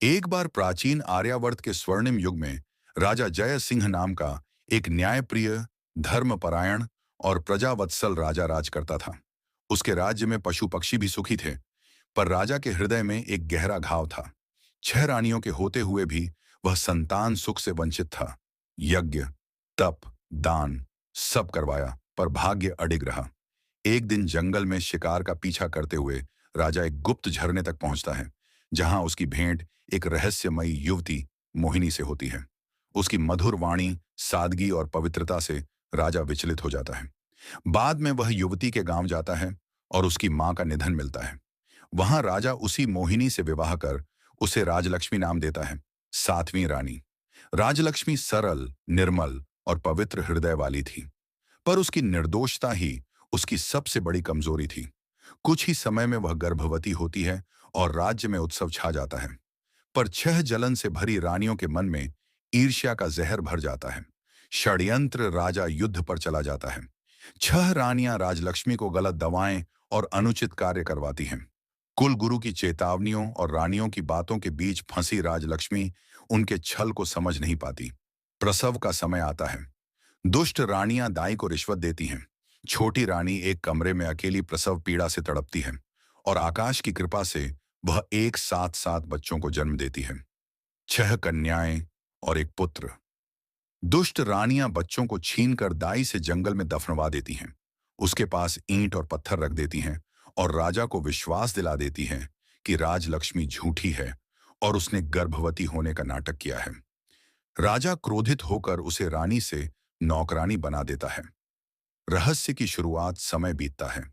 एक बार प्राचीन आर्यावर्त के स्वर्णिम युग में राजा जय सिंह नाम का एक न्यायप्रिय, धर्मपरायण और प्रजावत्सल राजा राज करता था। उसके राज्य में पशु पक्षी भी सुखी थे, पर राजा के हृदय में एक गहरा घाव था। 6 रानियों के होते हुए भी वह संतान सुख से वंचित था। यज्ञ, तप, दान सब करवाया, पर भाग्य अडिग रहा। एक दिन जंगल में शिकार का पीछा करते हुए राजा एक गुप्त झरने तक पहुंचता है, जहां उसकी भेंट एक रहस्यमयी युवती मोहिनी से होती है। उसकी मधुर वाणी, सादगी और पवित्रता से राजा विचलित हो जाता है। बाद में वह युवती के गांव जाता है और उसकी मां का निधन मिलता है। वहां राजा उसी मोहिनी से विवाह कर उसे राजलक्ष्मी नाम देता है, 7वीं रानी। राजलक्ष्मी सरल, निर्मल और पवित्र हृदय वाली थी, पर उसकी निर्दोषता ही उसकी सबसे बड़ी कमजोरी थी। कुछ ही समय में वह गर्भवती होती है और राज्य में उत्सव छा जाता है। पर 6 जलन से भरी रानियों के मन में ईर्ष्या का जहर भर जाता है। षड्यंत्र, राजा युद्ध पर चला जाता है। 6 रानियां राजलक्ष्मी को गलत दवाएं और अनुचित कार्य करवाती हैं। कुल गुरु की चेतावनियों और रानियों की बातों के बीच फंसी राजलक्ष्मी उनके छल को समझ नहीं पाती। प्रसव का समय आता है। दुष्ट रानियां दाई को रिश्वत देती हैं। छोटी रानी एक कमरे में अकेली प्रसव पीड़ा से तड़पती है, और आकाश की कृपा से वह एक साथ 7 बच्चों को जन्म देती है, 6 कन्याएं और एक पुत्र। दुष्ट रानियां बच्चों को छीनकर दाई से जंगल में दफनवा देती हैं। उसके पास ईंट और पत्थर रख देती हैं और राजा को विश्वास दिला देती हैं कि राजलक्ष्मी झूठी है और उसने गर्भवती होने का नाटक किया है। राजा क्रोधित होकर उसे रानी से नौकरानी बना देता है। रहस्य की शुरुआत समय बीतता है।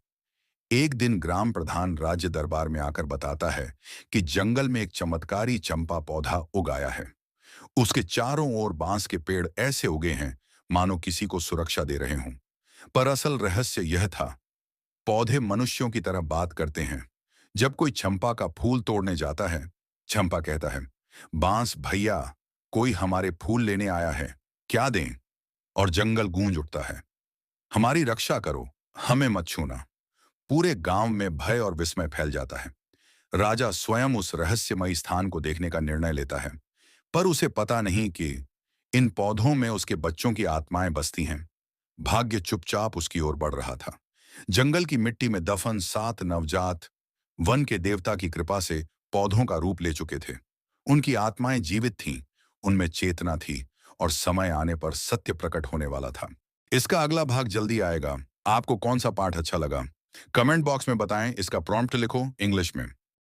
एक दिन ग्राम प्रधान राज्य दरबार में आकर बताता है कि जंगल में एक चमत्कारी चंपा पौधा उगाया है। उसके चारों ओर बांस के पेड़ ऐसे उगे हैं मानो किसी को सुरक्षा दे रहे हों। पर असल रहस्य यह था, पौधे मनुष्यों की तरह बात करते हैं। जब कोई चंपा का फूल तोड़ने जाता है, चंपा कहता है, बांस भैया, कोई हमारे फूल लेने आया है, क्या दें? और जंगल गूंज उठता है, हमारी रक्षा करो, हमें मत छूना। पूरे गांव में भय और विस्मय फैल जाता है। राजा स्वयं उस रहस्यमयी स्थान को देखने का निर्णय लेता है, पर उसे पता नहीं कि इन पौधों में उसके बच्चों की आत्माएं बसती हैं। भाग्य चुपचाप उसकी ओर बढ़ रहा था। जंगल की मिट्टी में दफन 7 नवजात वन के देवता की कृपा से पौधों का रूप ले चुके थे। उनकी आत्माएं जीवित थीं, उनमें चेतना थी, और समय आने पर सत्य प्रकट होने वाला था। इसका अगला भाग जल्दी आएगा। आपको कौन सा पाठ अच्छा लगा? कमेंट बॉक्स में बताएं। इसका प्रॉम्प्ट लिखो इंग्लिश में।